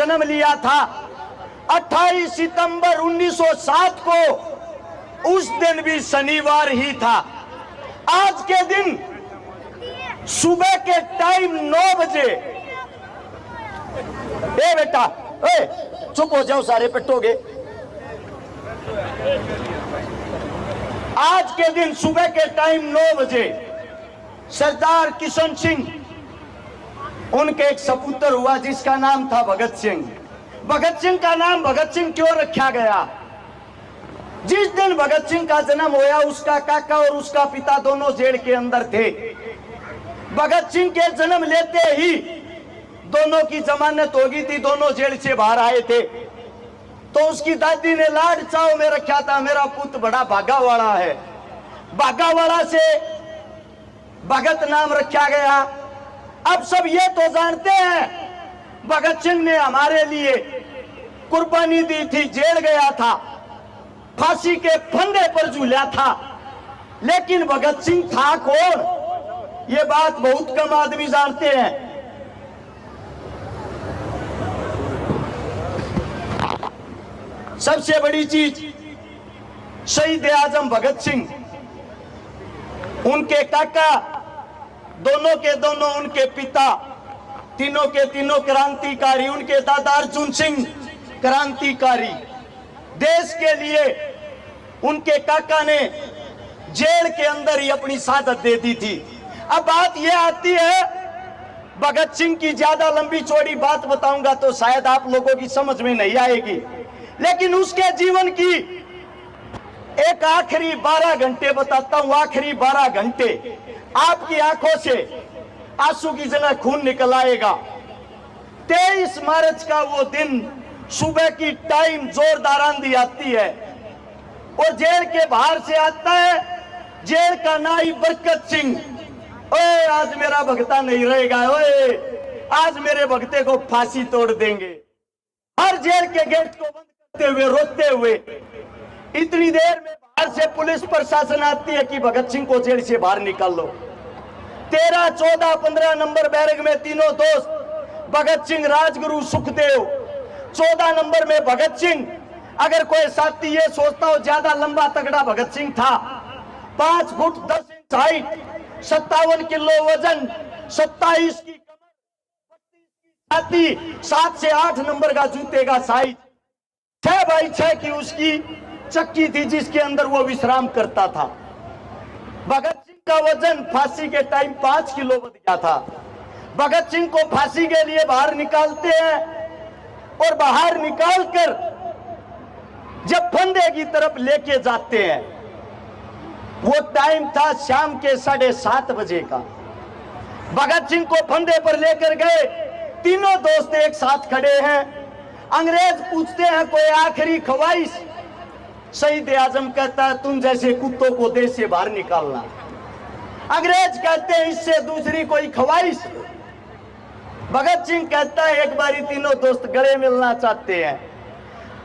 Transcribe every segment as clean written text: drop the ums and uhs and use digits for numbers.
जन्म लिया था 28 सितंबर 1907 को, उस दिन भी शनिवार ही था। आज के दिन सुबह के टाइम 9 बजे, ए बेटा, ए चुप हो जाओ, सारे पिटोगे। आज के दिन सुबह के टाइम 9 बजे सरदार किशन सिंह, उनके एक सपुत्र हुआ जिसका नाम था भगत सिंह। भगत सिंह का नाम भगत सिंह क्यों रखा गया? जिस दिन भगत सिंह का जन्म होया, उसका काका और उसका पिता दोनों जेल के अंदर थे। भगत सिंह के जन्म लेते ही दोनों की जमानत हो गई थी, दोनों जेल से बाहर आए थे। तो उसकी दादी ने लाड चाव में रखा था, मेरा पुत्र बड़ा भागा वाला है। भागा वाला से भगत नाम रखा गया। अब सब ये तो जानते हैं भगत सिंह ने हमारे लिए कुर्बानी दी थी, जेल गया था, फांसी के फंदे पर झूला था। लेकिन भगत सिंह था कौन, ये बात बहुत कम आदमी जानते हैं। सबसे बड़ी चीज, शहीद आजम भगत सिंह, उनके काका, दोनों के दोनों उनके पिता, तीनों के तीनों क्रांतिकारी। उनके दादा अर्जुन सिंह क्रांतिकारी। देश के लिए उनके काका ने जेल के अंदर ही अपनी शहादत दे दी थी। अब बात यह आती है, भगत सिंह की ज्यादा लंबी चौड़ी बात बताऊंगा तो शायद आप लोगों की समझ में नहीं आएगी, लेकिन उसके जीवन की एक आखिरी 12 घंटे बताता हूं। आखिरी 12 घंटे आपकी आंखों से आंसू की जगह खून निकल आएगा। 23 मार्च का वो दिन, सुबह की टाइम जोरदार आंधी आती है और जेल के बाहर से आता है जेल का नाई बरकत सिंह। ओए आज मेरा भगता नहीं रहेगा, ओए आज मेरे भगते को फांसी तोड़ देंगे। हर जेल के गेट को बंद करते हुए रोते हुए इतनी देर में बाहर से पुलिस प्रशासन आती है कि भगत सिंह को जेल से बाहर निकाल लो। 13, 14, 15 नंबर बैरक में तीनों दोस्त भगत सिंह, राजगुरु, सुखदेव। 14 नंबर में भगत सिंह। अगर कोई साथी ये सोचता हो ज्यादा लंबा तगड़ा भगत सिंह था, 5 फुट 10 इंच हाइट, 57 किलो वजन, 27 की कमर, 32 की छाती, 7 से 8 नंबर का जूते का साइज, 6x6 की उसकी चक्की थी जिसके अंदर वो विश्राम करता था। भगत सिंह का वजन फांसी के टाइम 5 किलो बढ़ गया था। भगत सिंह को फांसी के लिए बाहर निकालते हैं और बाहर निकालकर जब फंदे की तरफ लेके जाते हैं, वो टाइम था शाम के 7:30 बजे का। भगत सिंह को फंदे पर लेकर गए, तीनों दोस्त एक साथ खड़े हैं। अंग्रेज पूछते हैं कोई आखिरी ख्वाहिश? शहीद आजम कहता है तुम जैसे कुत्तों को देश से बाहर निकालना। अंग्रेज कहते हैं इससे दूसरी कोई ख्वाहिश? भगत सिंह कहता है एक बारी तीनों दोस्त गले मिलना चाहते हैं।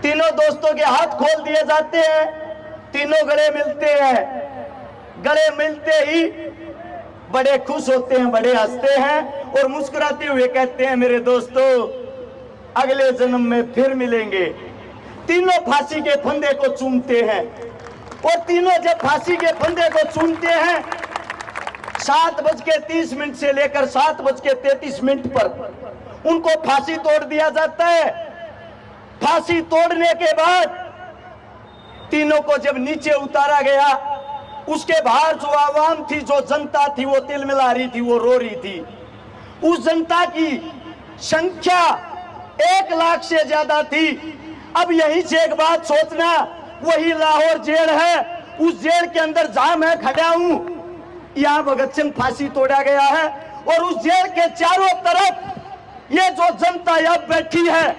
तीनों दोस्तों के हाथ खोल दिए जाते हैं, तीनों गले मिलते हैं। गले मिलते ही बड़े खुश होते हैं, बड़े हंसते हैं और मुस्कुराते हुए कहते हैं मेरे दोस्तों अगले जन्म में फिर मिलेंगे। तीनों फांसी के फंदे को चूमते हैं और तीनों जब फांसी के फंदे को चूमते हैं 7:30 से लेकर 7:33 पर उनको फांसी तोड़ दिया जाता है। फांसी तोड़ने के बाद तीनों को जब नीचे उतारा गया, उसके बाहर जो आवाम थी, जो जनता थी, वो तिलमिला रही थी, वो रो रही थी। उस जनता की संख्या 1 लाख से ज्यादा थी। अब यहीं से एक बात सोचना, वही लाहौर जेल है, उस जेल के अंदर जहां मैं खड़ा हूं, यहां भगत सिंह फांसी तोड़ा गया है और उस जेल के चारों तरफ ये जो जनता अब बैठी है,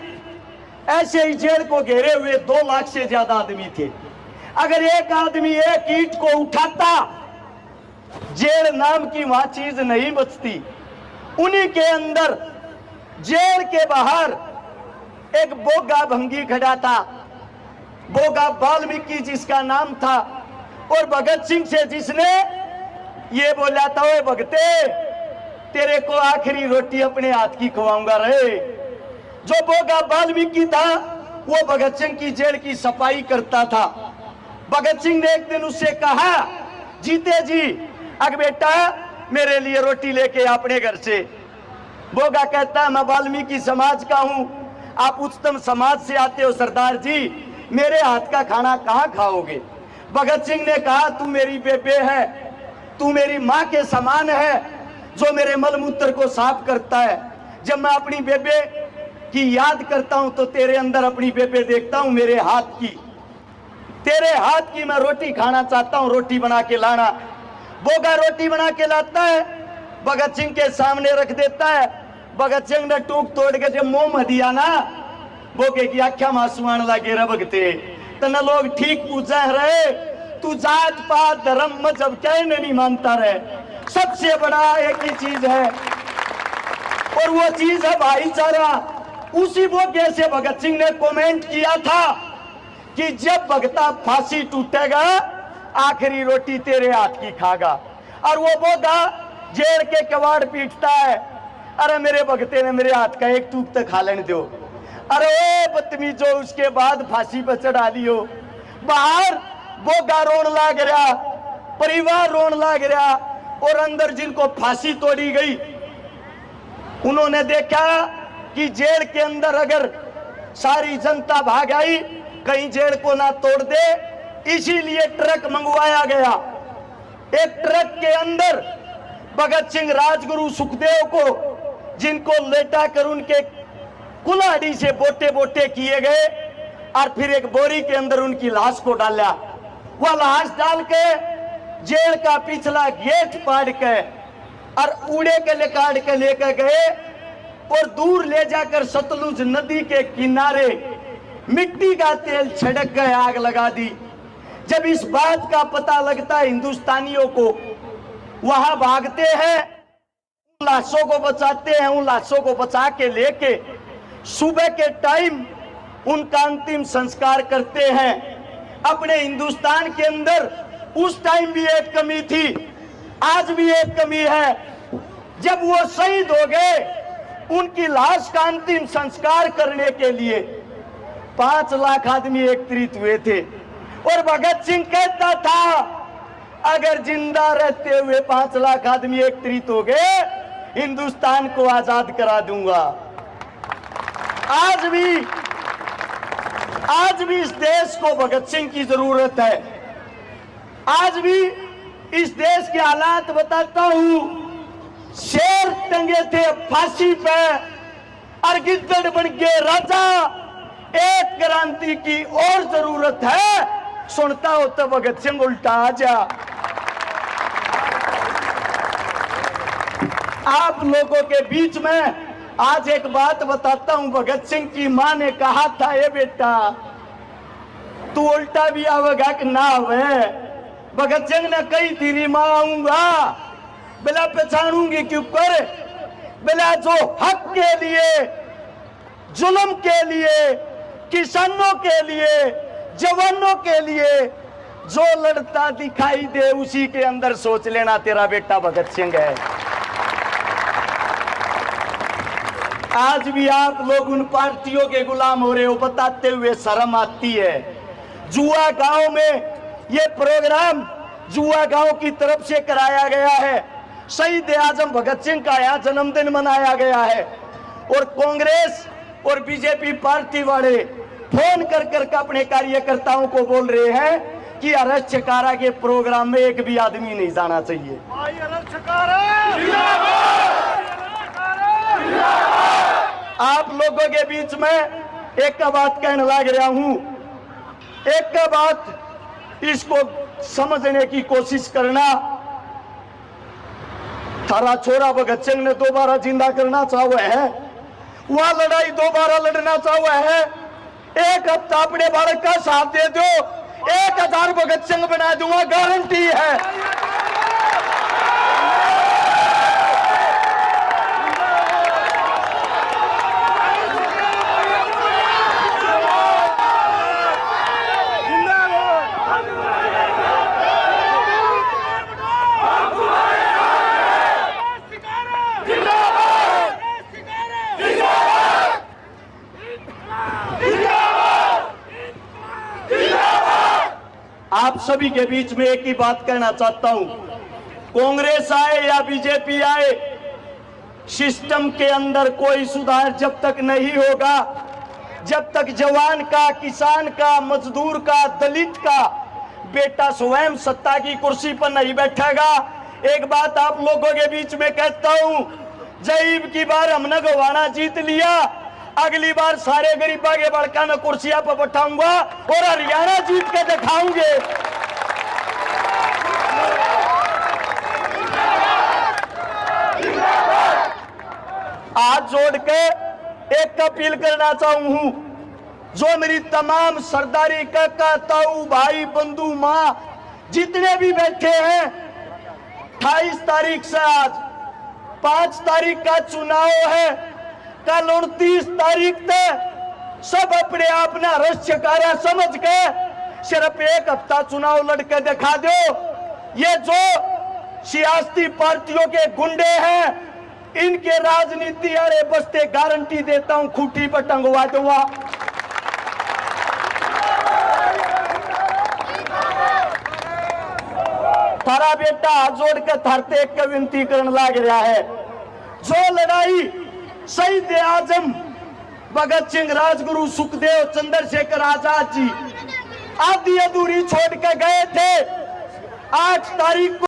ऐसे ही जेल को घेरे हुए 2 लाख से ज्यादा आदमी थे। अगर एक आदमी एक ईंट को उठाता, जेल नाम की वहां चीज नहीं बचती। उन्हीं के अंदर जेल के बाहर एक बोगा भंगी खड़ा था, बोगा वाल्मीकि जिसका नाम था, और भगत सिंह से जिसने ये बोला था ओए भगते तेरे को आखिरी रोटी अपने हाथ की खवाऊंगा रे। जो बोगा वाल्मीकि था वो भगत सिंह की जेल की सफाई करता था। भगत सिंह ने एक दिन उससे कहा, जीते जी अग बेटा मेरे लिए रोटी लेके अपने घर से। बोगा कहता मैं वाल्मीकि समाज का हूं, आप उच्चतम समाज से आते हो सरदार जी, मेरे हाथ का खाना कहां खाओगे। भगत सिंह ने कहा तू मेरी बेबे है, तू मेरी मां के समान है जो मेरे मलमूत्र को साफ करता है। जब मैं अपनी बेबे की याद करता हूं तो तेरे अंदर अपनी बेबे देखता हूं, मेरे हाथ की, तेरे हाथ की मैं रोटी खाना चाहता हूं, रोटी बना के लाना। बोगा रोटी बना के लाता है, भगत सिंह के सामने रख देता है। भगत सिंह ने टूक तोड़ के जब मुंह में दिया ना, बोगे की आख्या मासुआन लागे रबगते तना लोग ठीक पूछा रहे, तू जात पात धर्म मजहब क्या नहीं मानता रहे, सबसे बड़ा एक ही चीज है और वो चीज है भाईचारा। उसी बोगे से भगत सिंह ने कमेंट किया था कि जब भगता फांसी टूटेगा आखिरी रोटी तेरे हाथ की खागा। और वो बोगा जेल के कबाड़ पीटता है, अरे मेरे भगते ने मेरे हाथ का एक टूक तक खा लेने दो। अरे ओ बदतमीजो, उसके बाद फांसी पर चढ़ा लियो। बाहर बोगा रोन लाग रहा, परिवार रोन लाग रहा और अंदर जिनको फांसी तोड़ी गई उन्होंने देखा कि जेल के अंदर अगर सारी जनता भाग आई कहीं जेल को ना तोड़ दे, इसीलिए ट्रक मंगवाया गया। एक ट्रक के अंदर भगत सिंह, राजगुरु, सुखदेव को जिनको लेटा कर उनके कुल्हाड़ी से बोटे बोटे किए गए और फिर एक बोरी के अंदर उनकी लाश को डाला। वह लाश डाल के जेल का पिछला गेट फाड़ के और उड़े के ले काट के लेकर गए और दूर ले जाकर सतलुज नदी के किनारे मिट्टी का तेल छिड़क गए, आग लगा दी। जब इस बात का पता लगता है हिंदुस्तानियों को, वहां भागते हैं, उन लाशों को बचाते हैं, उन लाशों को बचा के लेके सुबह के टाइम उनका अंतिम संस्कार करते हैं। अपने हिंदुस्तान के अंदर उस टाइम भी एक कमी थी, आज भी एक कमी है। जब वो शहीद हो गए, उनकी लाश का अंतिम संस्कार करने के लिए 5 लाख आदमी एकत्रित हुए थे और भगत सिंह कहता था अगर जिंदा रहते हुए 5 लाख आदमी एकत्रित हो गए, हिंदुस्तान को आजाद करा दूंगा। आज भी इस देश को भगत सिंह की जरूरत है। आज भी इस देश के हालात बताता हूं, शेर टंगे थे फांसी पे और गिद्दड़ बन के राजा। एक क्रांति की और जरूरत है, सुनता हो तो भगत सिंह उल्टा आ जा। आप लोगों के बीच में आज एक बात बताता हूं। भगत सिंह की मां ने कहा था, ये बेटा तू उल्टा भी आवेगा कि ना आवे। भगत सिंह ने कही तेरी मां आऊंगा, बिला पहचानूंगी क्यों कर, बिला जो हक के लिए, जुल्म के लिए, किसानों के लिए, जवानों के लिए जो लड़ता दिखाई दे उसी के अंदर सोच लेना तेरा बेटा भगत सिंह है। आज भी आप लोग उन पार्टियों के गुलाम हो रहे हो, बताते हुए शर्म आती है। जुआ गांव में ये प्रोग्राम जुआ गांव की तरफ से कराया गया है। शहीद आजम भगत सिंह का यहाँ जन्मदिन मनाया गया है और कांग्रेस और बीजेपी पार्टी वाले फोन कर कर अपने कार्यकर्ताओं को बोल रहे हैं कि अरज छकारा के प्रोग्राम में एक भी आदमी नहीं जाना चाहिए। आप लोगों के बीच में एक का बात कहने लग रहा हूं, एक का बात इसको समझने की कोशिश करना। थारा छोरा भगत सिंह ने दोबारा जिंदा करना चाहा है, वह लड़ाई दोबारा लड़ना चाहा है। एक हफ्ता अपने बालक का साथ दे दो, 1000 भगत सिंह बना दूंगा, गारंटी है। आप सभी के बीच में एक ही बात कहना चाहता हूं, कांग्रेस आए या बीजेपी आए, सिस्टम के अंदर कोई सुधार जब तक नहीं होगा, जब तक जवान का, किसान का, मजदूर का, दलित का बेटा स्वयं सत्ता की कुर्सी पर नहीं बैठेगा। एक बात आप लोगों के बीच में कहता हूं, जईब की बार हमने गोवाना जीत लिया, अगली बार सारे गरीबा के बड़का में कुर्सियां पर बैठाऊंगा और हरियाणा जीत के दिखाऊंगे। हाथ जोड़ के एक अपील करना चाहूं, जो मेरी तमाम सरदारी काका, ताऊ, भाई, बंधु, मां जितने भी बैठे हैं, 28 तारीख से आज 5 तारीख का चुनाव है, कल 29 तारीख तक सब अपने अपना रश्यकार्य समझ के सिर्फ एक हफ्ता चुनाव लड़के दिखा दो। ये जो सियासी पार्टियों के गुंडे हैं, इनके राजनीति अरे बस्ते गारंटी देता हूं खूंटी पर टंगवा दूंगा। थारा बेटा हाथ जोड़ के थरते एक विनती करने लग रहा है, जो लड़ाई शहीद आजम भगत सिंह, राजगुरु, सुखदेव, चंद्रशेखर आजाद जी आधी अधूरी छोड़ के गए थे, 8 तारीख को